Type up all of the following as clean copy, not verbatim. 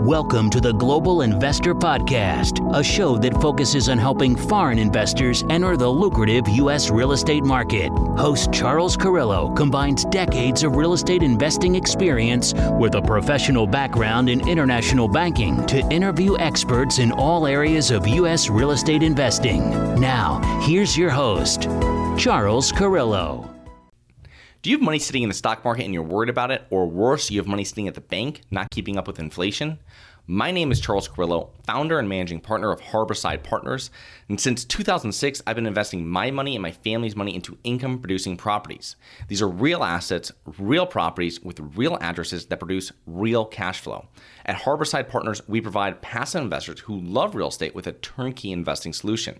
Welcome to the Global Investor Podcast, a show that focuses on helping foreign investors enter the lucrative U.S. real estate market. Host Charles Carillo combines decades of real estate investing experience with a professional background in international banking to interview experts in all areas of U.S. real estate investing. Now, here's your host, Charles Carillo. Do you have money sitting in the stock market and you're worried about it? Or worse, you have money sitting at the bank, not keeping up with inflation? My name is Charles Carillo, founder and managing partner of Harborside Partners. And since 2006, I've been investing my money and my family's money into income-producing properties. These are real assets, real properties with real addresses that produce real cash flow. At Harborside Partners, we provide passive investors who love real estate with a turnkey investing solution.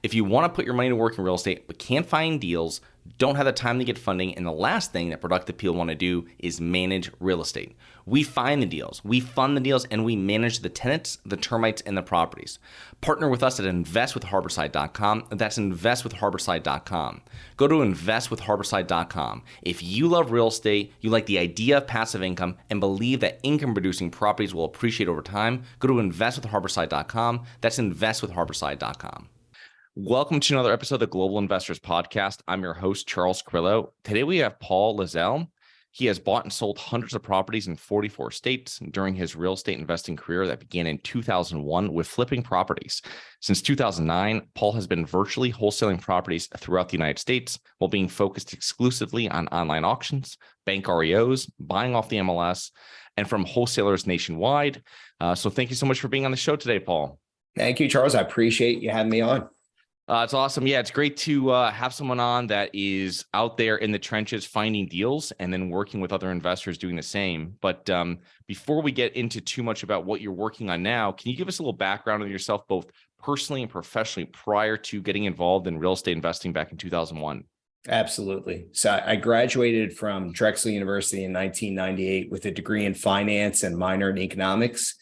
If you want to put your money to work in real estate but can't find deals, don't have the time to get funding, and the last thing that productive people want to do is manage real estate. We find the deals, we fund the deals, and we manage the tenants, the termites, and the properties. Partner with us at investwithharborside.com. That's investwithharborside.com. Go to investwithharborside.com. If you love real estate, you like the idea of passive income, and believe that income-producing properties will appreciate over time, go to investwithharborside.com. That's investwithharborside.com. Welcome to another episode of the Global Investors Podcast. I'm your host, Charles Carillo. Today we have Paul Lizell. He has bought and sold hundreds of properties in 44 states during his real estate investing career that began in 2001 with flipping properties. Since 2009, Paul has been virtually wholesaling properties throughout the United States while being focused exclusively on online auctions, bank REOs, buying off the MLS, and from wholesalers nationwide. So thank you so much for being on the show today, Paul. Thank you, Charles. I appreciate you having me on. It's awesome. Yeah, it's great to have someone on that is out there in the trenches finding deals and then working with other investors doing the same. But before we get into too much about what you're working on now, can you give us a little background on yourself, both personally and professionally, prior to getting involved in real estate investing back in 2001? Absolutely. So I graduated from Drexel University in 1998 with a degree in finance and minor in economics.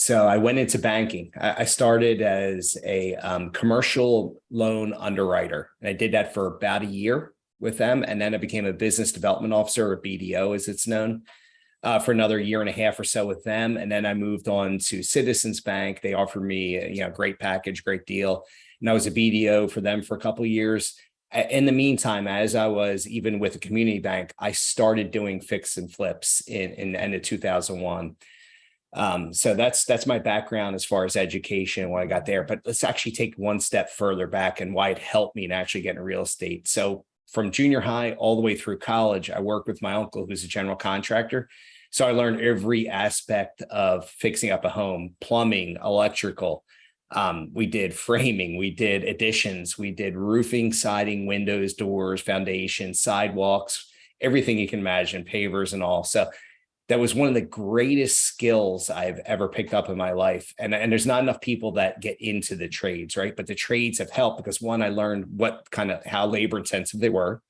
So I went into banking. I started as a commercial loan underwriter. And I did that for about a year with them. And then I became a business development officer, or BDO as it's known, for another year and a half or so with them. And then I moved on to Citizens Bank. They offered me a great package, great deal. And I was a BDO for them for a couple of years. In the meantime, as I was even with a community bank, I started doing fix and flips in the end of 2001. So that's my background as far as education when I got there. But let's actually take one step further back and why it helped me to actually get into real estate. So from junior high all the way through college, I worked with my uncle, who's a general contractor. So I learned every aspect of fixing up a home: plumbing, electrical. We did framing, we did additions, we did roofing, siding, windows, doors, foundations, sidewalks, everything you can imagine, pavers and all. So that was one of the greatest skills I've ever picked up in my life. And there's not enough people that get into the trades, right? But the trades have helped because, one, I learned how labor intensive they were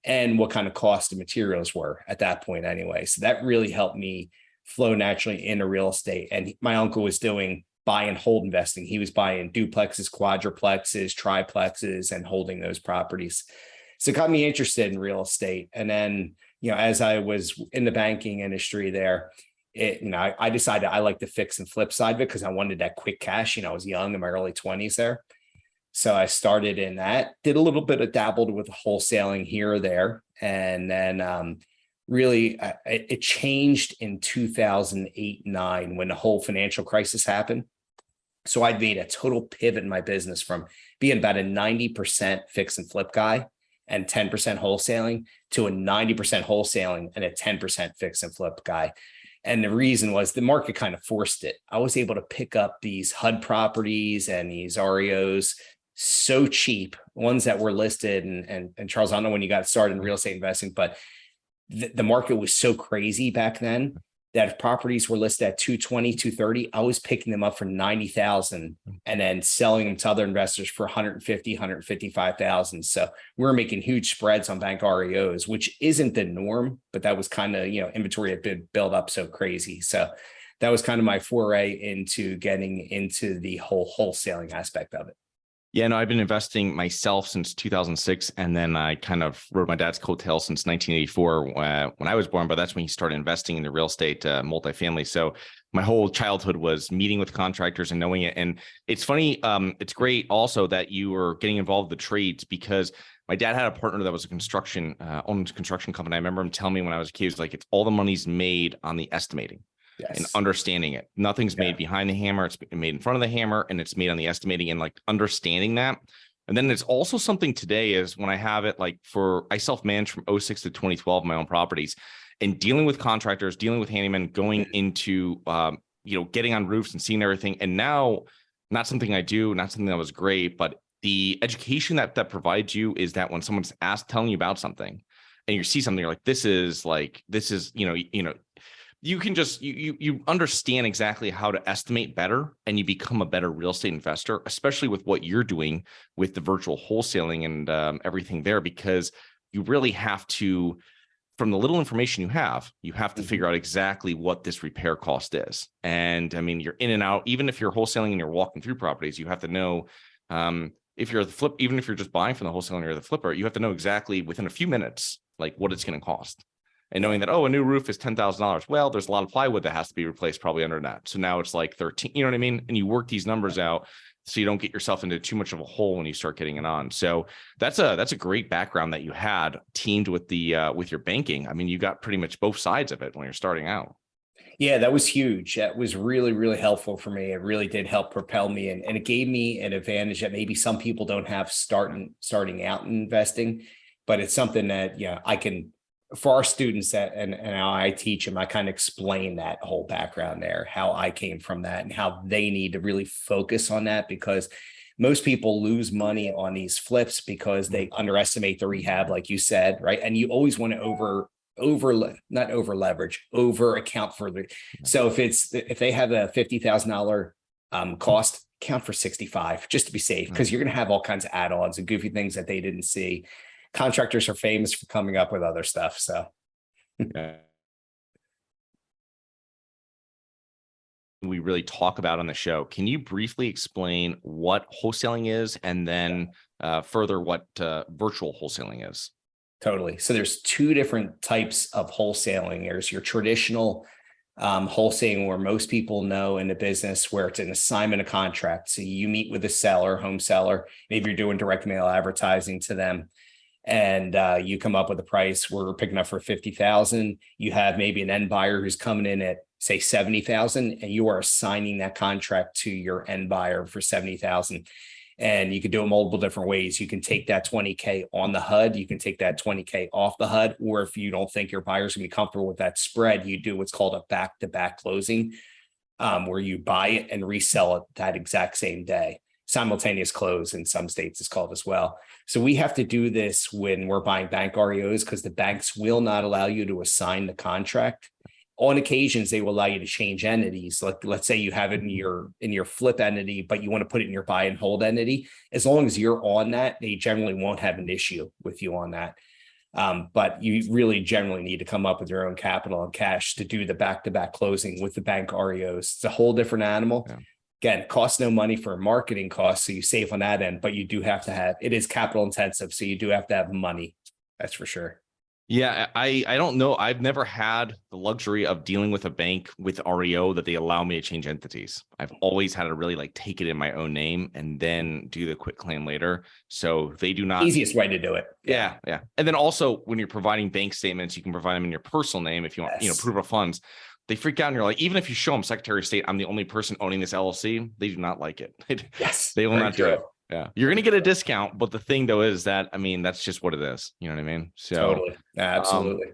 and what kind of cost of materials were at that point anyway. So that really helped me flow naturally into real estate. And my uncle was doing buy and hold investing. He was buying duplexes, quadruplexes, triplexes, and holding those properties. So it got me interested in real estate. And then, as I was in the banking industry there, I decided I like the fix and flip side of it because I wanted that quick cash. I was young, in my early 20s there. So I started in that, did a little bit of dabbled with wholesaling here or there. And then really it changed in 2008-9 when the whole financial crisis happened. So I made a total pivot in my business from being about a 90% fix and flip guy and 10% wholesaling to a 90% wholesaling and a 10% fix and flip guy. And the reason was the market kind of forced it. I was able to pick up these HUD properties and these REOs so cheap, ones that were listed. And Charles, I don't know when you got started in real estate investing, but the market was so crazy back then that if properties were listed at 220, 230, I was picking them up for 90,000 and then selling them to other investors for 150, 155,000. So we were making huge spreads on bank REOs, which isn't the norm, but that was kind of, inventory had been built up so crazy. So that was kind of my foray into getting into the whole wholesaling aspect of it. Yeah, no, I've been investing myself since 2006, and then I kind of rode my dad's coattails since 1984 when I was born. But that's when he started investing in the real estate multifamily. So my whole childhood was meeting with contractors and knowing it. And it's funny, it's great also that you were getting involved with the trades, because my dad had a partner that was owned a construction company. I remember him telling me when I was a kid, he was like, it's all the money's made on the estimating. Yes. And understanding it. Nothing's made behind the hammer. It's made in front of the hammer, and it's made on the estimating, and like understanding that. And then it's also something today is when I have it, like I self-managed from 06 to 2012, my own properties, and dealing with contractors, dealing with handymen, going into, getting on roofs and seeing everything. And now, not something I do, not something that was great, but the education that provides you is that when someone's telling you about something and you see something, you're like, this is, you can just, you understand exactly how to estimate better, and you become a better real estate investor, especially with what you're doing with the virtual wholesaling and everything there, because you really have to, from the little information you have to figure out exactly what this repair cost is. And I mean, you're in and out, even if you're wholesaling and you're walking through properties, you have to know, if you're the flip, even if you're just buying from the wholesaler and you're the flipper, you have to know exactly within a few minutes, like what it's going to cost. And knowing that, a new roof is $10,000. Well, there's a lot of plywood that has to be replaced probably under that. So now it's like 13, you know what I mean? And you work these numbers out so you don't get yourself into too much of a hole when you start getting it on. So that's a great background that you had teamed with with your banking. I mean, you got pretty much both sides of it when you're starting out. Yeah, that was huge. That was really, really helpful for me. It really did help propel me, and it gave me an advantage that maybe some people don't have starting out in investing, but it's something that, I can, for our students and how I teach them, I kind of explain that whole background there, how I came from that and how they need to really focus on that, because most people lose money on these flips because they underestimate the rehab, like you said, right? And you always want to not over leverage, over account for the. So if they have a $50,000 cost, count for 65 just to be safe, because you're going to have all kinds of add-ons and goofy things that they didn't see. Contractors are famous for coming up with other stuff. So we really talk about on the show. Can you briefly explain what wholesaling is, and then further what virtual wholesaling is? Totally. So there's two different types of wholesaling. There's your traditional wholesaling, where most people know in the business, where it's an assignment of contract. So you meet with a seller, home seller, maybe you're doing direct mail advertising to them, and you come up with a price. We're picking up for 50,000. You have maybe an end buyer who's coming in at, say, 70,000, and you are assigning that contract to your end buyer for 70,000. And you can do it multiple different ways. You can take that 20K on the HUD. You can take that 20K off the HUD. Or if you don't think your buyer's gonna be comfortable with that spread, you do what's called a back-to-back closing, where you buy it and resell it that exact same day. Simultaneous close in some states is called as well. So we have to do this when we're buying bank REOs, because the banks will not allow you to assign the contract. On occasions, they will allow you to change entities. Like, let's say you have it in your flip entity, but you want to put it in your buy and hold entity. As long as you're on that, they generally won't have an issue with you on that. But you really generally need to come up with your own capital and cash to do the back-to-back closing with the bank REOs. It's a whole different animal. Yeah. Again, costs no money for marketing costs, so you save on that end, but you do have to have, it is capital intensive, so you do have to have money. That's for sure. Yeah, I don't know. I've never had the luxury of dealing with a bank with REO that they allow me to change entities. I've always had to really take it in my own name and then do the quit claim later. So they do not. Easiest way to do it. Yeah. And then also when you're providing bank statements, you can provide them in your personal name if you want, proof of funds. They freak out and you're like, even if you show them Secretary of State, I'm the only person owning this LLC, they do not like it. Yes. They will not do it. Yeah. You're going to get a discount. But the thing though, is that, I mean, that's just what it is. You know what I mean? So totally. Absolutely.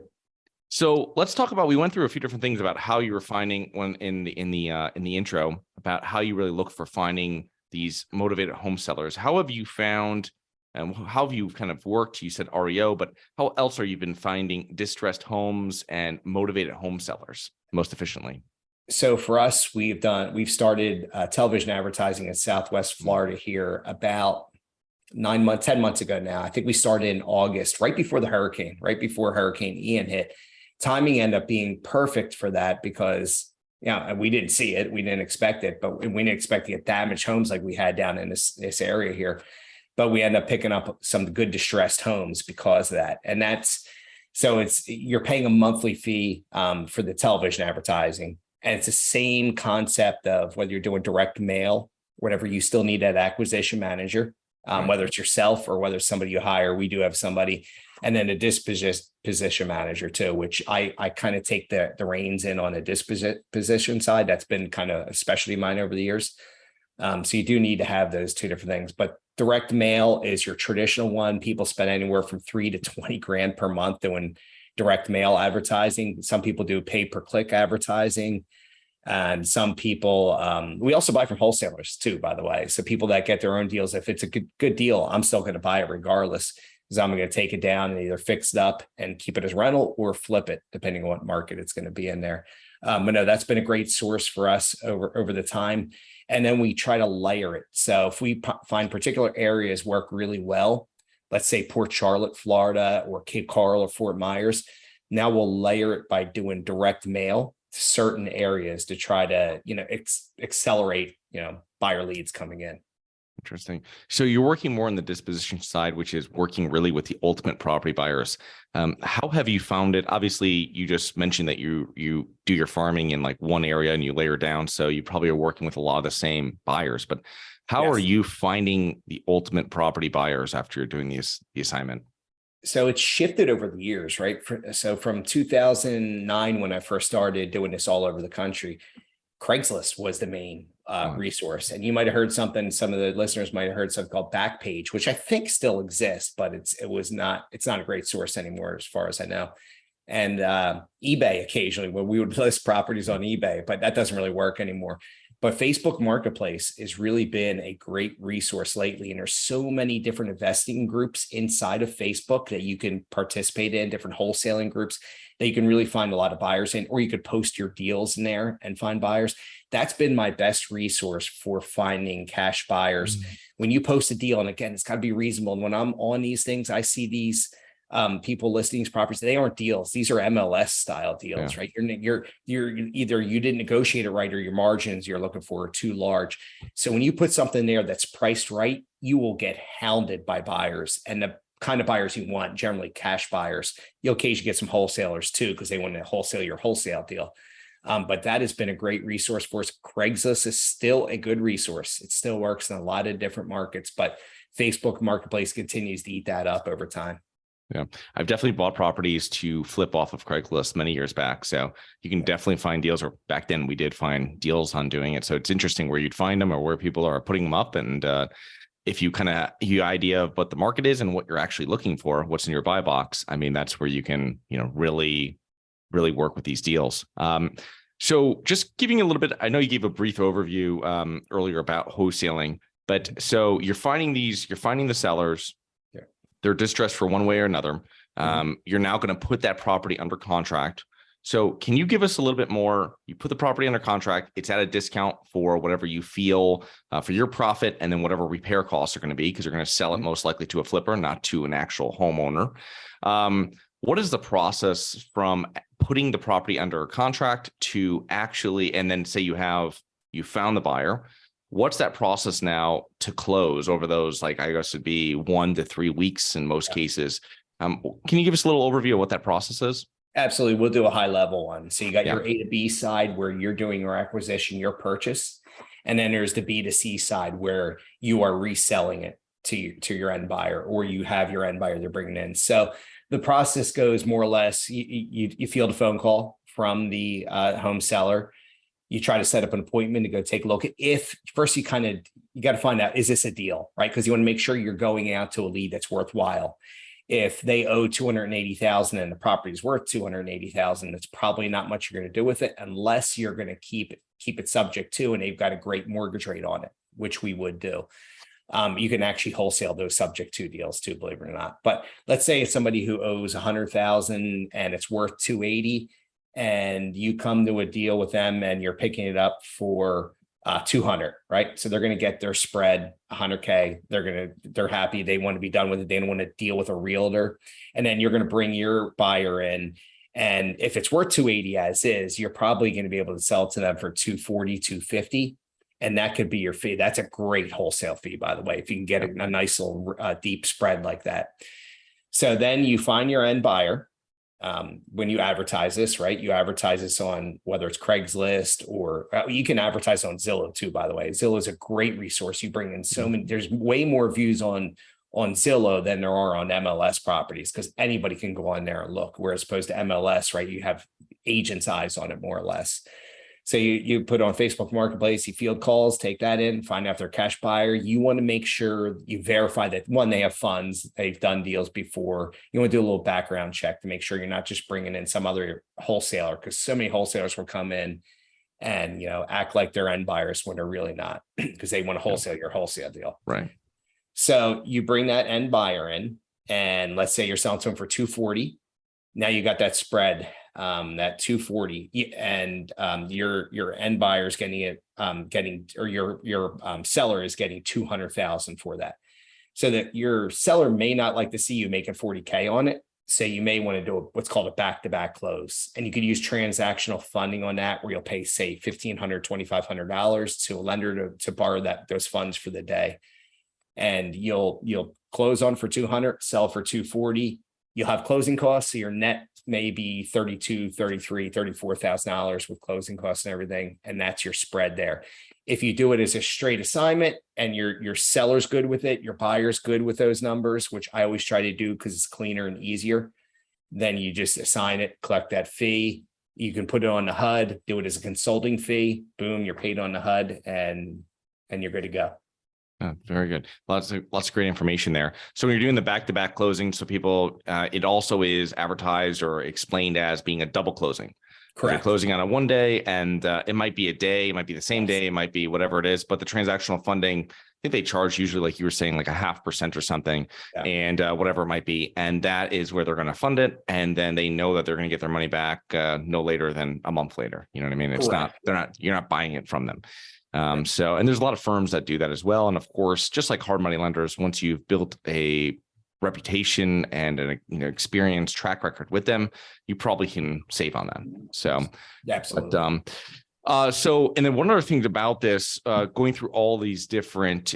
So let's talk about, we went through a few different things about how you were finding one in the intro about how you really look for finding these motivated home sellers. How have you found, and how have you kind of worked? You said REO, but how else are you been finding distressed homes and motivated home sellers most efficiently? So for us, we've started television advertising in Southwest Florida here about 10 months ago now. I think we started in August, right before Hurricane Ian hit. Timing ended up being perfect for that, because Yeah, and we didn't see it. We didn't expect it, but we didn't expect to get damaged homes like we had down in this area here. But we end up picking up some good distressed homes because of that. And you're paying a monthly fee for the television advertising. And it's the same concept of whether you're doing direct mail, whatever, you still need that acquisition manager, whether it's yourself or whether it's somebody you hire. We do have somebody, and then a disposition manager too, which I kind of take the reins in on the disposition side. That's been kind of a specialty of mine over the years. So you do need to have those two different things, but direct mail is your traditional one. People spend anywhere from $3 to $20 per month doing direct mail advertising. Some people do pay-per-click advertising. And some people, we also buy from wholesalers too, by the way. So people that get their own deals, if it's a good deal, I'm still going to buy it regardless, because I'm going to take it down and either fix it up and keep it as rental or flip it, depending on what market it's going to be in there. But no, that's been a great source for us over the time. And then we try to layer it. So if we find particular areas work really well, let's say Port Charlotte, Florida, or Cape Coral or Fort Myers, now we'll layer it by doing direct mail to certain areas to try to, accelerate, buyer leads coming in. Interesting. So you're working more on the disposition side, which is working really with the ultimate property buyers. How have you found it? Obviously, you just mentioned that you do your farming in like one area and you layer down. So you probably are working with a lot of the same buyers, but how are you finding the ultimate property buyers after you're doing the assignment? So it's shifted over the years, right? So from 2009, when I first started doing this all over the country, Craigslist was the main resource. And you might have heard something, some of the listeners might have heard something called Backpage, which I think still exists, but it's not a great source anymore, as far as I know. And eBay occasionally, when we would list properties on eBay, but that doesn't really work anymore. But Facebook Marketplace has really been a great resource lately. And there's so many different investing groups inside of Facebook that you can participate in, different wholesaling groups that you can really find a lot of buyers in, or you could post your deals in there and find buyers. That's been my best resource for finding cash buyers. When you post a deal, and again, it's got to be reasonable. And when I'm on these things, I see these people listing these properties. They aren't deals. These are MLS style deals, right? You're either you didn't negotiate it right, or your margins you're looking for are too large. So when you put something there that's priced right, you will get hounded by buyers, and the kind of buyers you want, generally cash buyers. You'll occasionally get some wholesalers too, because they want to wholesale your wholesale deal. But that has been a great resource for us. Craigslist is still a good resource. It still works in a lot of different markets, but Facebook Marketplace continues to eat that up over time. Yeah, I've definitely bought properties to flip off of Craigslist many years back. So you can definitely find deals, or back then we did find deals on doing it. So it's interesting where you'd find them or where people are putting them up. And if you kind of your idea of what the market is and what you're actually looking for, what's in your buy box, I mean, that's where you can, really, really work with these deals. So just giving a little bit, I know you gave a brief overview earlier about wholesaling, but so you're finding the sellers. They're distressed for one way or another. You're now going to put that property under contract. So can you give us a little bit more? You put the property under contract. It's at a discount for whatever you feel for your profit, and then whatever repair costs are going to be, because you're going to sell it most likely to a flipper, not to an actual homeowner. What is the process from putting the property under a contract to actually, and then say you found the buyer? What's that process now to close over those, like, I guess it'd be 1 to 3 weeks in most cases. Can you give us a little overview of what that process is? Absolutely. We'll do a high level one. So you got your A to B side where you're doing your acquisition, your purchase. And then there's the B to C side where you are reselling it to your end buyer, or you have your end buyer they're bringing in. So the process goes more or less, you field a phone call from the home seller. You try to set up an appointment to go take a look. If first you got to find out, is this a deal, right? Because you want to make sure you're going out to a lead that's worthwhile. If they owe $280,000 and the property is worth $280,000, it's probably not much you're going to do with it, unless you're going to keep it subject to, and they've got a great mortgage rate on it, which we would do. You can actually wholesale those subject to deals too, believe it or not. But let's say it's somebody who owes $100,000 and it's worth $280,000. And you come to a deal with them and you're picking it up for $200,000, right? So they're going to get their spread $100K. They're happy. They want to be done with it. They don't want to deal with a realtor. And then you're going to bring your buyer in, And if it's worth 280 as is, you're probably going to be able to sell it to them for 240, 250. And that could be your fee. That's a great wholesale fee, by the way, if you can get a nice little deep spread like that. So then you find your end buyer. When you advertise this, right? You advertise this on whether it's Craigslist or you can advertise on Zillow too, by the way. Zillow is a great resource. You bring in so many, there's way more views on Zillow than there are on MLS properties because anybody can go on there and look. Whereas opposed to MLS, right? You have agents' eyes on it more or less. So you put on Facebook Marketplace, you field calls, take that in, find out if they're a cash buyer. You want to make sure you verify that, one, they have funds, they've done deals before. You want to do a little background check to make sure you're not just bringing in some other wholesaler, because so many wholesalers will come in and, act like they're end buyers when they're really not, because they want to wholesale your wholesale deal. Right. So you bring that end buyer in, and let's say you're selling to them for 240. Now you got that spread, that 240, and your end buyer is getting it, your seller is getting 200,000 for that. So that your seller may not like to see you making 40K on it. So you may want to do what's called a back-to-back close, and you could use transactional funding on that, where you'll pay, say, $1,500, $2,500 to a lender to borrow those funds for the day, and you'll close on for 200, sell for 240. You'll have closing costs, so your net may be $32,000, $33,000, $34,000 with closing costs and everything, and that's your spread there. If you do it as a straight assignment and your seller's good with it, your buyer's good with those numbers, which I always try to do because it's cleaner and easier, then you just assign it, collect that fee. You can put it on the HUD, do it as a consulting fee. Boom, you're paid on the HUD, and you're good to go. Oh, very good. Lots of great information there. So when you're doing the back-to-back closing, so people, it also is advertised or explained as being a double closing. Correct. You're closing on a one day, and it might be a day, it might be the same day, it might be whatever it is. But the transactional funding, I think they charge usually, like you were saying, like 0.5% or something, and whatever it might be. And that is where they're going to fund it. And then they know that they're going to get their money back no later than a month later. You know what I mean? It's Correct. you're not buying it from them. And there's a lot of firms that do that as well. And of course, just like hard money lenders, once you've built a reputation and an experience track record with them, you probably can save on that. So absolutely. But, and then one other thing about this, going through all these different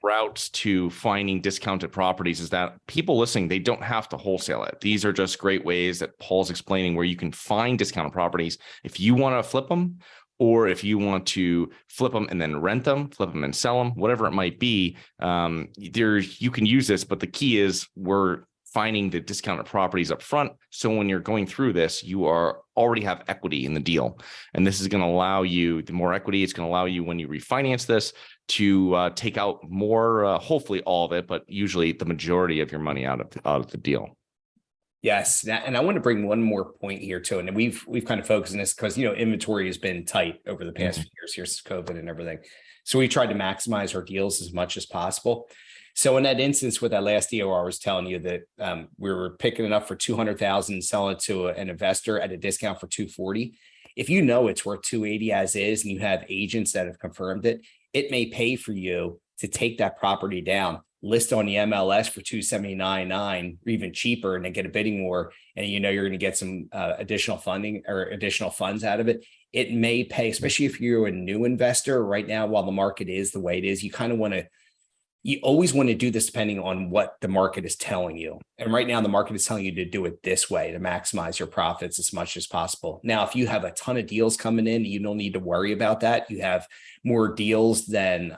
routes to finding discounted properties, is that people listening, they don't have to wholesale it. These are just great ways that Paul's explaining where you can find discounted properties if you want to flip them, or if you want to flip them and then rent them, flip them and sell them, whatever it might be. You can use this, but the key is we're finding the discounted properties up front. So when you're going through this, you already have equity in the deal. And this is going to allow you, the more equity, it's going to allow you when you refinance this to take out more, hopefully all of it, but usually the majority of your money out of the deal. Yes. And I want to bring one more point here too. And we've kind of focused on this because, inventory has been tight over the past few years here since COVID and everything. So we tried to maximize our deals as much as possible. So in that instance with that last deal, I was telling you that we were picking it up for 200,000 and selling it to an investor at a discount for 240. If you know it's worth 280 as is, and you have agents that have confirmed it, it may pay for you to take that property down, list on the MLS for 279.9 or even cheaper, and then get a bidding war, and you're going to get some additional funding or additional funds out of it. It may pay, especially if you're a new investor right now, while the market is the way it is. You always want to do this depending on what the market is telling you. And right now the market is telling you to do it this way to maximize your profits as much as possible. Now, if you have a ton of deals coming in, you don't need to worry about that. You have more deals than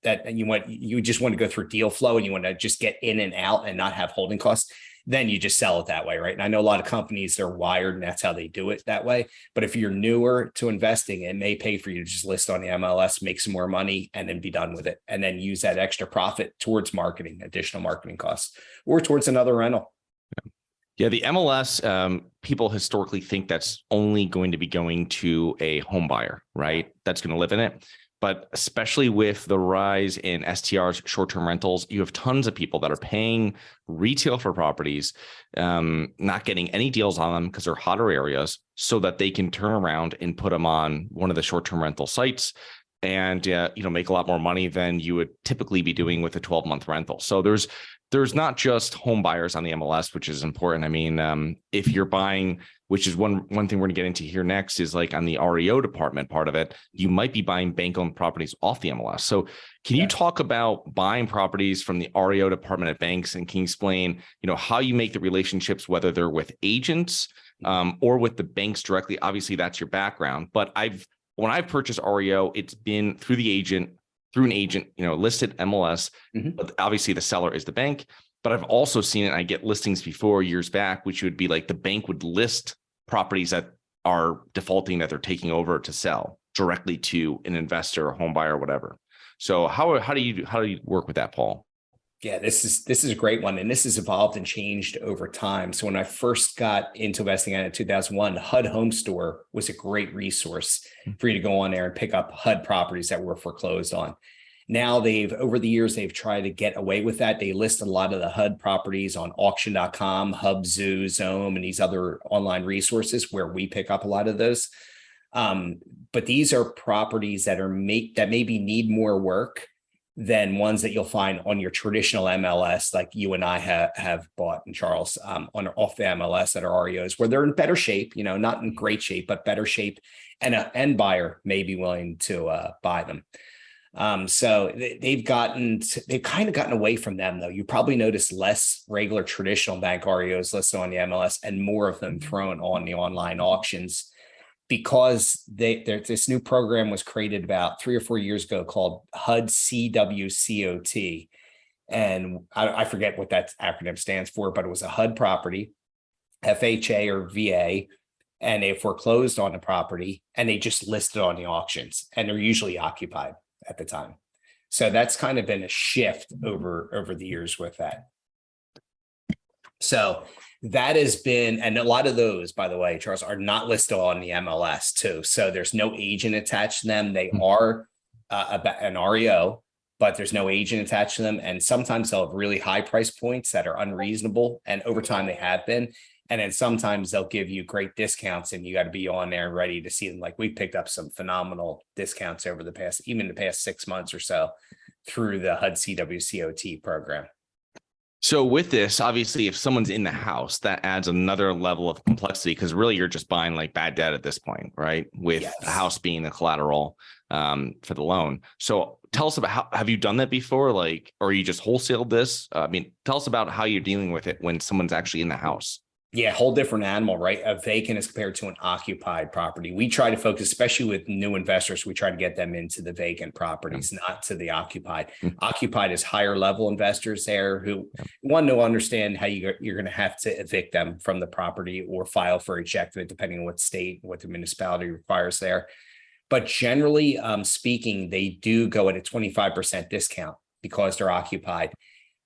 that you just want to go through deal flow, and you want to just get in and out and not have holding costs, then you just sell it that way, right? And I know a lot of companies, they're wired and that's how they do it that way. But if you're newer to investing, it may pay for you to just list on the MLS, make some more money, and then be done with it. And then use that extra profit towards marketing, additional marketing costs, or towards another rental. Yeah, the MLS, people historically think that's only going to be going to a home buyer, right? That's going to live in it. But especially with the rise in STRs, short-term rentals, you have tons of people that are paying retail for properties, not getting any deals on them because they're hotter areas, so that they can turn around and put them on one of the short-term rental sites and make a lot more money than you would typically be doing with a 12-month rental. So there's there's not just home buyers on the MLS, which is important. I mean, if you're buying, which is one thing we're going to get into here next, is like on the REO department part of it, you might be buying bank-owned properties off the MLS. So can you talk about buying properties from the REO department at banks, and can you explain, how you make the relationships, whether they're with agents or with the banks directly? Obviously, that's your background, but when I've purchased REO, it's been through an agent, listed MLS, but obviously the seller is the bank. But I've also seen it, I get listings before years back, which would be like the bank would list properties that are defaulting that they're taking over to sell directly to an investor or home buyer or whatever. So how do you work with that, Paul? Yeah, this is a great one. And this has evolved and changed over time. So when I first got into investing in 2001, HUD Home Store was a great resource for you to go on there and pick up HUD properties that were foreclosed on. Now over the years, they've tried to get away with that. They list a lot of the HUD properties on auction.com, Hubzu, Zome, and these other online resources where we pick up a lot of those. But these are properties that maybe need more work than ones that you'll find on your traditional MLS, like you and I have bought, and Charles, off the MLS that are REOs, where they're in better shape, not in great shape, but better shape, and an end buyer may be willing to buy them. So they've kind of gotten away from them, though. You probably notice less regular traditional bank REOs listed on the MLS and more of them thrown on the online auctions, because this new program was created about 3 or 4 years ago called HUD CWCOT. And I forget what that acronym stands for, but it was a HUD property, FHA or VA, and they foreclosed on the property and they just listed on the auctions, and they're usually occupied at the time. So that's kind of been a shift over the years with that. So that has been, and a lot of those, by the way, Charles, are not listed on the MLS too. So there's no agent attached to them. They are an REO, but there's no agent attached to them. And sometimes they'll have really high price points that are unreasonable. And over time they have been. And then sometimes they'll give you great discounts, and you got to be on there and ready to see them. Like we picked up some phenomenal discounts over the past 6 months or so through the HUD CWCOT program. So with this, obviously, if someone's in the house, that adds another level of complexity, because really you're just buying like bad debt at this point, right? With the house being the collateral for the loan. So tell us about have you done that before? Or you just wholesaled this? Tell us about how you're dealing with it when someone's actually in the house. Yeah, whole different animal, right? A vacant is compared to an occupied property. We try to focus, especially with new investors, we try to get them into the vacant properties, not to the occupied. Occupied is higher level investors there who want to understand how you're going to have to evict them from the property or file for ejectment, depending on what state, what the municipality requires there. But generally speaking, they do go at a 25% discount because they're occupied.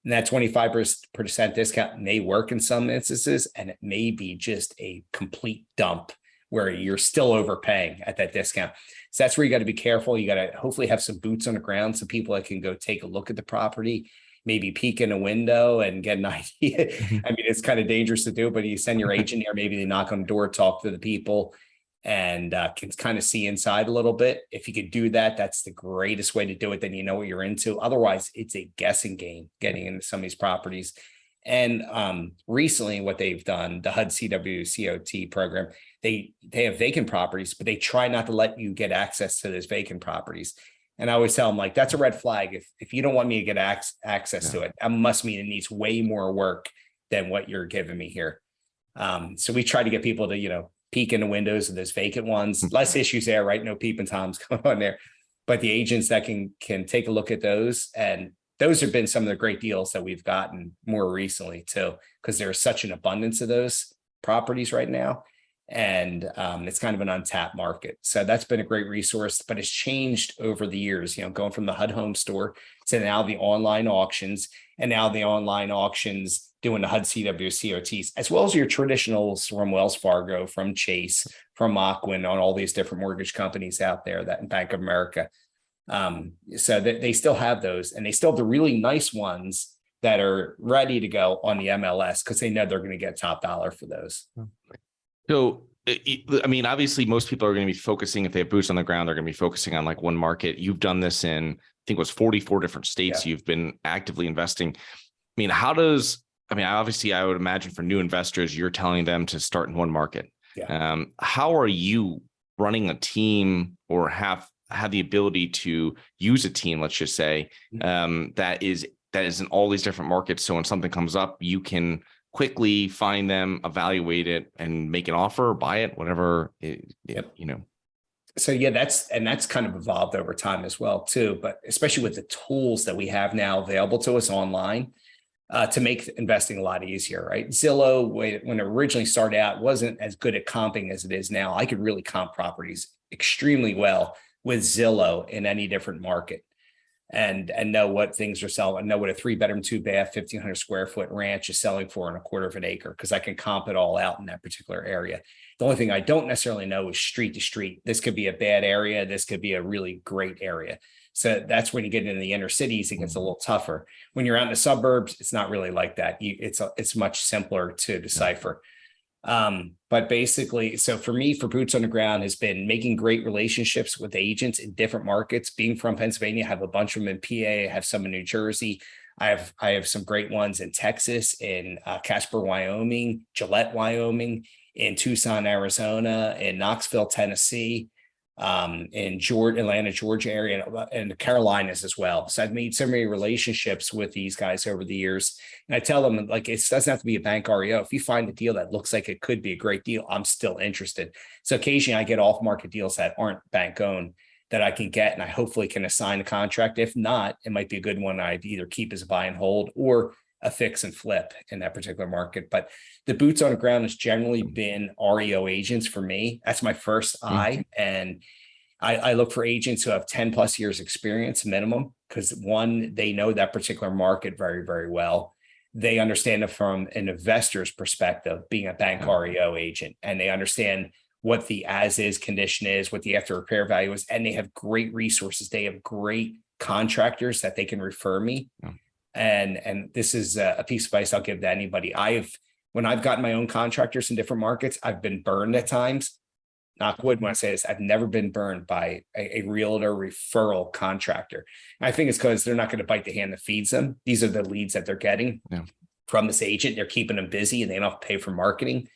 And that 25% discount may work in some instances, and it may be just a complete dump where you're still overpaying at that discount. So that's where you got to be careful. You got to hopefully have some boots on the ground, some people that can go take a look at the property, maybe peek in a window and get an idea. It's kind of dangerous to do, but you send your agent there, maybe they knock on the door, talk to the people, and can kind of see inside a little bit. If you could do that, that's the greatest way to do it. Then you know what you're into. Otherwise, it's a guessing game getting into some of these properties. And recently, what they've done, the HUD CWCOT program, they have vacant properties, but they try not to let you get access to those vacant properties. And I always tell them, like, that's a red flag. If you don't want me to get access to it, that must mean it needs way more work than what you're giving me here. So we try to get people to, peek in the windows of those vacant ones. Less issues there, right? No peeping toms going on there. But the agents that can take a look at those, and those have been some of the great deals that we've gotten more recently too, because there's such an abundance of those properties right now. And it's kind of an untapped market. So that's been a great resource, but it's changed over the years, going from the HUD Home Store to now the online auctions, and now the online auctions doing the HUD CWCOTs, as well as your traditionals from Wells Fargo, from Chase, from Ocwen, on all these different mortgage companies out there, that in Bank of America. So that they still have those, and they still have the really nice ones that are ready to go on the MLS because they know they're going to get top dollar for those. So, obviously most people are going to be focusing, if they have boots on the ground, they're going to be focusing on like one market. You've done this in, I think it was 44 different states. You've been actively investing. mean, obviously I would imagine for new investors, you're telling them to start in one market. Yeah. How are you running a team or have the ability to use a team, let's just say, that is in all these different markets. So when something comes up, you can quickly find them, evaluate it, and make an offer, or buy it, whatever, So yeah, that's kind of evolved over time as well too, but especially with the tools that we have now available to us online, to make investing a lot easier, right? Zillow, when it originally started out, wasn't as good at comping as it is now. I could really comp properties extremely well with Zillow in any different market, and know what things are selling, and know what a 3-bedroom, 2-bath, 1,500 square foot ranch is selling for in a quarter of an acre, because I can comp it all out in that particular area. The only thing I don't necessarily know is street to street. This could be a bad area. This could be a really great area. So that's when you get into the inner cities, it gets a little tougher. When you're out in the suburbs, it's not really like that. It's much simpler to decipher. But basically, so for me, for boots on the ground has been making great relationships with agents in different markets. Being from Pennsylvania, I have a bunch of them in PA, I have some in New Jersey. I have some great ones in Texas, in Casper, Wyoming, Gillette, Wyoming, in Tucson, Arizona, in Knoxville, Tennessee, in Atlanta, Georgia area, and the Carolinas as well. So I've made so many relationships with these guys over the years. And I tell them, like, it doesn't have to be a bank REO. If you find a deal that looks like it could be a great deal, I'm still interested. So occasionally I get off-market deals that aren't bank owned that I can get, and I hopefully can assign a contract. If not, it might be a good one I'd either keep as a buy and hold or a fix and flip in that particular market. But the boots on the ground has generally been REO agents for me. That's my first eye. And I look for agents who have 10 plus years experience minimum, because one, they know that particular market very, very well. They understand it from an investor's perspective, being a bank REO agent, and they understand what the as-is condition is, what the after repair value is, and they have great resources. They have great contractors that they can refer me. And this is a piece of advice I'll give to anybody. When I've gotten my own contractors in different markets, I've been burned at times. Knock wood when I say this, I've never been burned by a realtor referral contractor. And I think it's because they're not going to bite the hand that feeds them. These are the leads that they're getting from this agent. They're keeping them busy and they don't have to pay for marketing.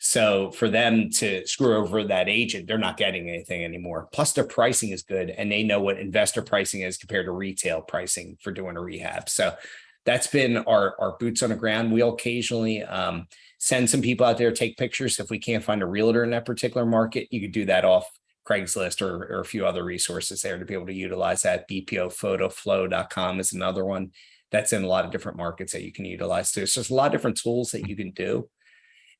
So for them to screw over that agent, they're not getting anything anymore. Plus their pricing is good, and they know what investor pricing is compared to retail pricing for doing a rehab. So that's been our boots on the ground. We'll occasionally send some people out there to take pictures. If we can't find a realtor in that particular market, you could do that off Craigslist or a few other resources there to be able to utilize that. bpophotoflow.com is another one that's in a lot of different markets that you can utilize too. So there's a lot of different tools that you can do.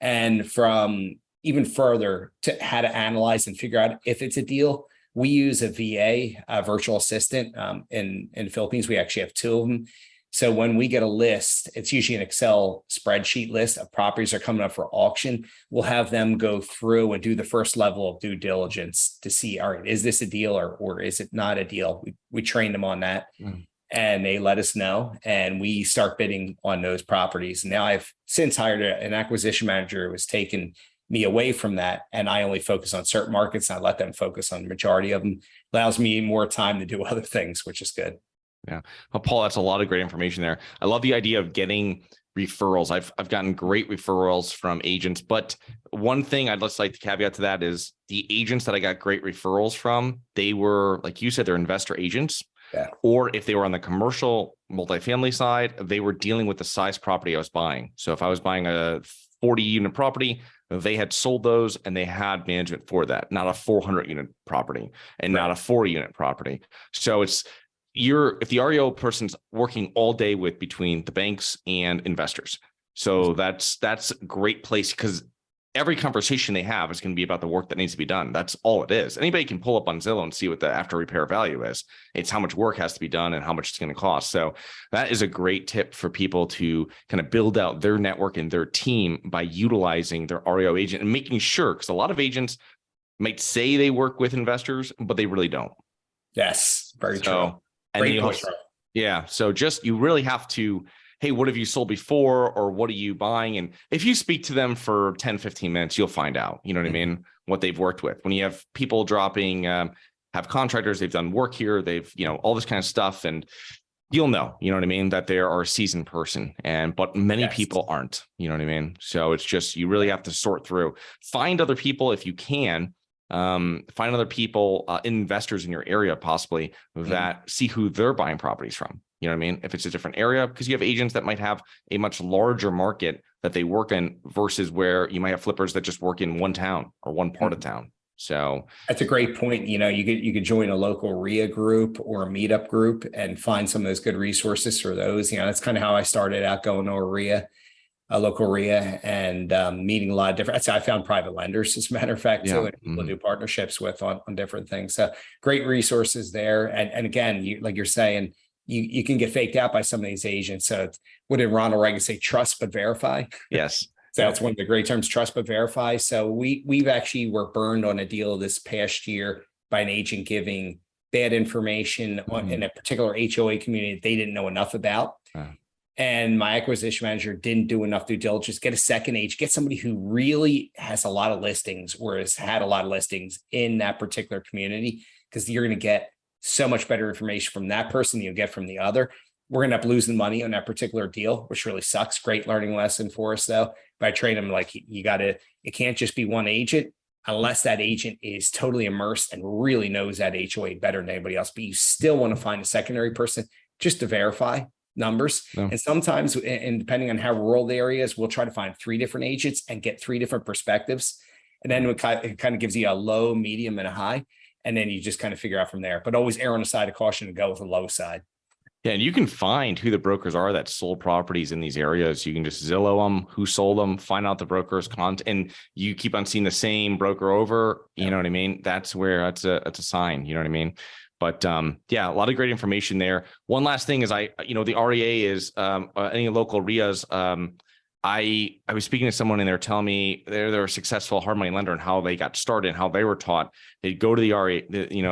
And from even further to how to analyze and figure out if it's a deal, we use a VA, a virtual assistant. In the Philippines, we actually have 2 of them. So when we get a list, it's usually an Excel spreadsheet list of properties that are coming up for auction. We'll have them go through and do the first level of due diligence to see, all right, is this a deal or is it not a deal? We train them on that. And they let us know, and we start bidding on those properties. Now I've since hired an acquisition manager who has taken me away from that, and I only focus on certain markets, and I let them focus on the majority of them. Allows me more time to do other things, which is good. Yeah. Well, Paul, that's a lot of great information there. I love the idea of getting referrals. I've gotten great referrals from agents, but one thing I'd just like to caveat to that is the agents that I got great referrals from, they were, like you said, they're investor agents. Yeah. Or if they were on the commercial multifamily side, they were dealing with the size property I was buying. So if I was buying a 40 unit property, they had sold those and they had management for that, not a 400 unit property and not a 40 unit property. So if the REO person's working all day between the banks and investors. So that's a great place, because every conversation they have is going to be about the work that needs to be done. That's all it is. Anybody can pull up on Zillow and see what the after repair value is. It's how much work has to be done and how much it's going to cost. So that is a great tip for people to kind of build out their network and their team by utilizing their REO agent and making sure, because a lot of agents might say they work with investors, but they really don't. Yes, very true. Great point. Yeah. So you really have to, hey, what have you sold before, or what are you buying? And if you speak to them for 10, 15 minutes, you'll find out, you know what I mean? What they've worked with. When you have people dropping, have contractors, they've done work here, they've, all this kind of stuff. And you'll know, you know what I mean, that they are a seasoned person, but many Yes. people aren't, you know what I mean? So it's just, you really have to sort through, find other people if you can, find other people, investors in your area, possibly, that see who they're buying properties from. You know what I mean? If it's a different area, because you have agents that might have a much larger market that they work in versus where you might have flippers that just work in one town or one part of town. So that's a great point. You could join a local RIA group or a meetup group and find some of those good resources for those. That's kind of how I started out, going to a local RIA, and meeting a lot of different. I found private lenders, as a matter of fact, too, and people to do partnerships with on different things. So great resources there. And again, like you're saying, you can get faked out by some of these agents. So what did Ronald Reagan say? Trust but verify. Yes. So that's one of the great terms, trust but verify. So we've actually were burned on a deal this past year by an agent giving bad information in a particular HOA community that they didn't know enough about. And my acquisition manager didn't do enough due diligence. Get a second agent, get somebody who really has a lot of listings or has had a lot of listings in that particular community, because you're going to get so much better information from that person than you'll get from the other. We're going to end up losing money on that particular deal, which really sucks. Great learning lesson for us, though. But I train them like, it can't just be one agent unless that agent is totally immersed and really knows that HOA better than anybody else. But you still want to find a secondary person just to verify numbers. And sometimes, and depending on how rural the area is, we'll try to find 3 different agents and get 3 different perspectives. And then it kind of gives you a low, medium, and a high. And then you just kind of figure out from there. But always err on the side of caution and go with the low side. Yeah, and you can find who the brokers are that sold properties in these areas. You can just Zillow them, who sold them, find out the broker's content, and you keep on seeing the same broker over. You know what I mean? That's where that's a sign. You know what I mean? But yeah, a lot of great information there. One last thing is the REA is any local RIAs. I was speaking to someone and they're telling me they're a successful hard money lender and how they got started and how they were taught. They'd go to the REA,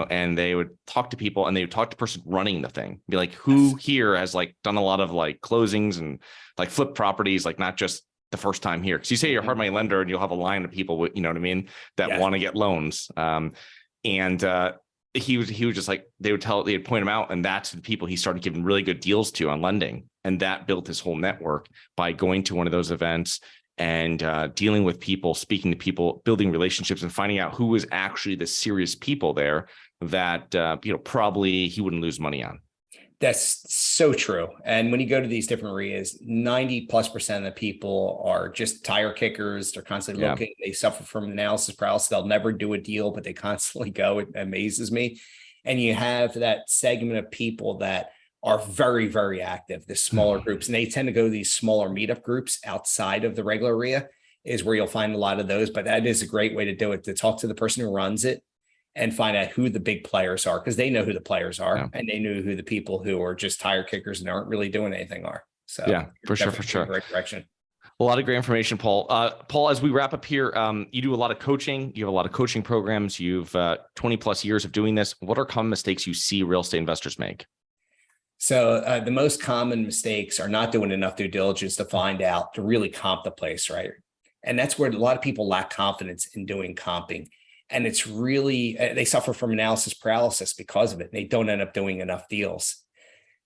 and they would talk to people, and they would talk to the person running the thing. Be like, who here has done a lot of closings and flip properties, not just the first time here? Because you say you're a hard money lender and you'll have a line of people, you know what I mean, that want to get loans. He was just they'd point him out, and that's the people he started giving really good deals to on lending. And that built his whole network by going to one of those events and dealing with people, speaking to people, building relationships, and finding out who was actually the serious people there that, probably he wouldn't lose money on. That's so true. And when you go to these different RIAs, 90+% of the people are just tire kickers. They're constantly looking. They suffer from analysis paralysis. They'll never do a deal, but they constantly go. It amazes me. And you have that segment of people that are very, very active, the smaller groups. And they tend to go to these smaller meetup groups outside of the regular RIA is where you'll find a lot of those. But that is a great way to do it, to talk to the person who runs it and find out who the big players are, because they know who the players are, and they know who the people who are just tire kickers and aren't really doing anything are. So yeah, for sure. Right direction. A lot of great information, Paul. Paul, as we wrap up here, you do a lot of coaching. You have a lot of coaching programs. You've 20+ years of doing this. What are common mistakes you see real estate investors make? So the most common mistakes are not doing enough due diligence to find out, to really comp the place, right? And that's where a lot of people lack confidence in doing comping. And it's really, they suffer from analysis paralysis because of it. They don't end up doing enough deals.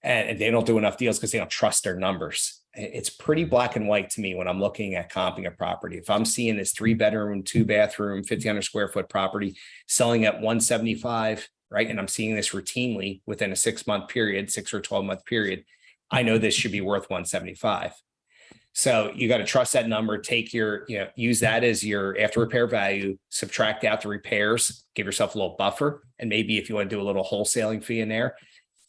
And they don't do enough deals because they don't trust their numbers. It's pretty black and white to me when I'm looking at comping a property. If I'm seeing this 3-bedroom, 2-bathroom, 1,500 square foot property selling at 175, right? And I'm seeing this routinely within a 6-month period, 6 or 12-month period, I know this should be worth 175. So you got to trust that number, take use that as your after repair value, subtract out the repairs, give yourself a little buffer. And maybe if you want to do a little wholesaling fee in there,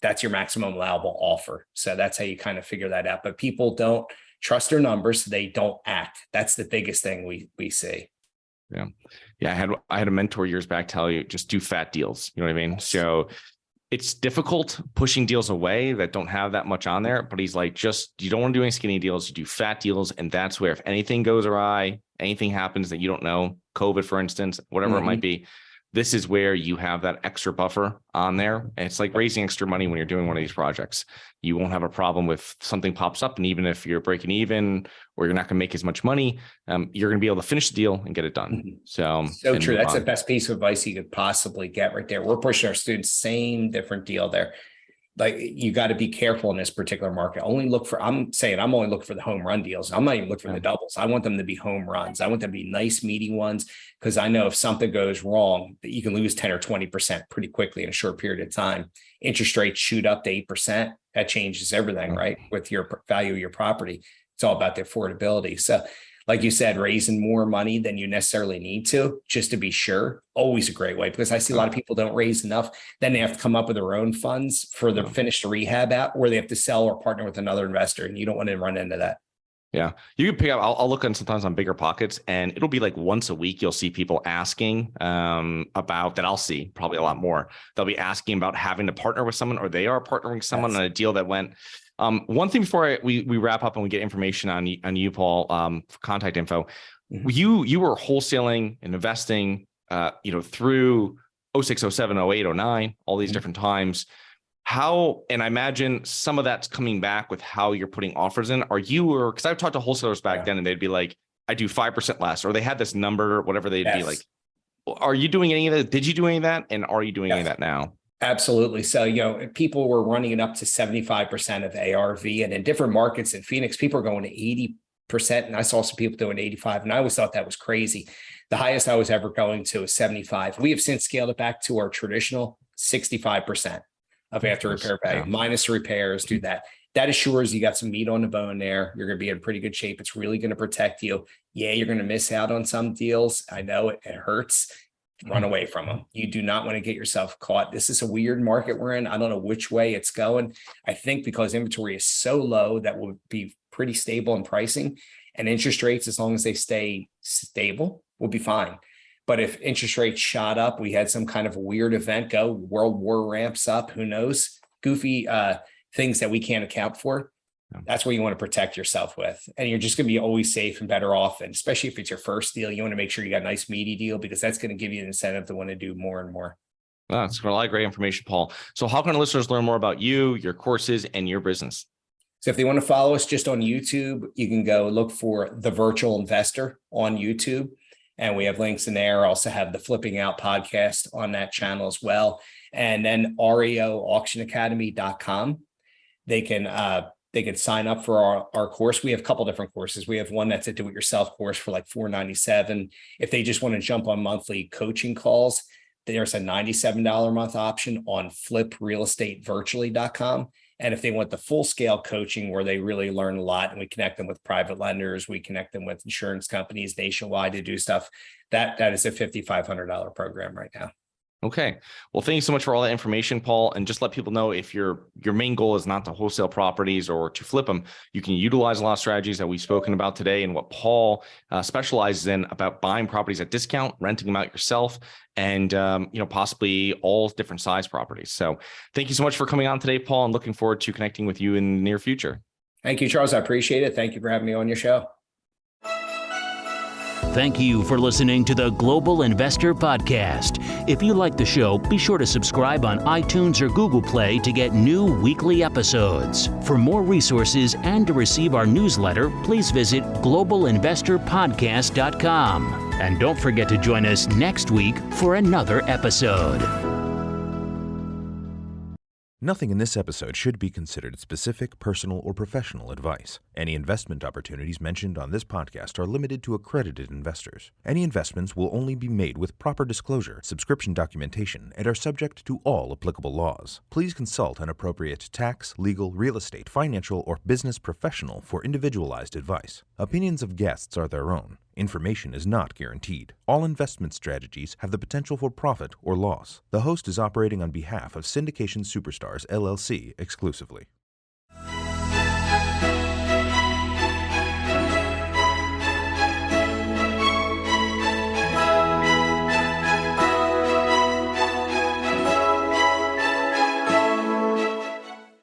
that's your maximum allowable offer. So that's how you kind of figure that out. But people don't trust their numbers. So they don't act. That's the biggest thing we see. Yeah. I had a mentor years back tell you, just do fat deals. You know what I mean? So it's difficult pushing deals away that don't have that much on there, but he's like, you don't want to do any skinny deals, you do fat deals. And that's where if anything goes awry, anything happens that you don't know, COVID, for instance, whatever it might be, this is where you have that extra buffer on there. And it's like raising extra money when you're doing one of these projects. You won't have a problem if something pops up. And even if you're breaking even or you're not going to make as much money, you're going to be able to finish the deal and get it done. So true. That's the best piece of advice you could possibly get right there. We're pushing our students, same different deal there. like you got to be careful in this particular market. I'm only looking for the home run deals. I'm not even looking for the doubles. I want them to be home runs. I want them to be nice meaty ones, because I know if something goes wrong, that you can lose 10 or 20% pretty quickly in a short period of time. Interest rates shoot up to 8%. That changes everything, right? With your value of your property. It's all about the affordability. So like you said, raising more money than you necessarily need to, just to be sure, always a great way, because I see a lot of people don't raise enough. Then they have to come up with their own funds for the finish the rehab out, or they have to sell or partner with another investor. And you don't want to run into that. Yeah. You can pick up, I'll look on sometimes on Bigger Pockets, and it'll be like once a week, you'll see people asking about that. I'll see probably a lot more. They'll be asking about having to partner with someone, or they are partnering with someone on a deal that went. One thing before we wrap up and we get information on you, Paul, for contact info, you were wholesaling and investing, through 06, 07, 08, 09, all these different times. How, and I imagine some of that's coming back with how you're putting offers in. Because I've talked to wholesalers back then, and they'd be like, I do 5% less, or they had this number, whatever they'd be like. Are you doing any of that? Did you do any of that? And are you doing any of that now? Absolutely. So, people were running it up to 75% of ARV, and in different markets in Phoenix, people are going to 80%. And I saw some people doing 85, and I always thought that was crazy. The highest I was ever going to is 75. We have since scaled it back to our traditional 65% of after repair value, minus repairs. Do that. That assures you got some meat on the bone there. You're going to be in pretty good shape. It's really going to protect you. Yeah, you're going to miss out on some deals. I know it hurts. Run away from them. You do not want to get yourself caught. This is a weird market we're in. I don't know which way it's going. I think because inventory is so low, that will be pretty stable in pricing, and interest rates, as long as they stay stable, will be fine. But if interest rates shot up, we had some kind of a weird event world war ramps up, who knows, goofy things that we can't account for. That's where you want to protect yourself with. And you're just going to be always safe and better off. And especially if it's your first deal, you want to make sure you got a nice meaty deal, because that's going to give you an incentive to want to do more and more. That's a lot of great information, Paul. So how can listeners learn more about you, your courses, and your business? So if they want to follow us just on YouTube, you can go look for The Virtual Investor on YouTube. And we have links in there. Also have the Flipping Out podcast on that channel as well. And then reoauctionacademy.com. They can sign up for our course. We have a couple different courses. We have one that's a do-it-yourself course for like $497. If they just want to jump on monthly coaching calls, there's a $97 a month option on fliprealestatevirtually.com. And if they want the full scale coaching where they really learn a lot, and we connect them with private lenders, we connect them with insurance companies nationwide to do stuff, that is a $5,500 program right now. Okay. Well, thank you so much for all that information, Paul. And just let people know, if your main goal is not to wholesale properties or to flip them, you can utilize a lot of strategies that we've spoken about today, and what Paul specializes in, about buying properties at discount, renting them out yourself, and possibly all different size properties. So thank you so much for coming on today, Paul, and looking forward to connecting with you in the near future. Thank you, Charles. I appreciate it. Thank you for having me on your show. Thank you for listening to the Global Investor Podcast. If you like the show, be sure to subscribe on iTunes or Google Play to get new weekly episodes. For more resources and to receive our newsletter, please visit globalinvestorpodcast.com. And don't forget to join us next week for another episode. Nothing in this episode should be considered specific, personal, or professional advice. Any investment opportunities mentioned on this podcast are limited to accredited investors. Any investments will only be made with proper disclosure, subscription documentation, and are subject to all applicable laws. Please consult an appropriate tax, legal, real estate, financial, or business professional for individualized advice. Opinions of guests are their own. Information is not guaranteed. All investment strategies have the potential for profit or loss. The host is operating on behalf of Syndication Superstars, LLC exclusively.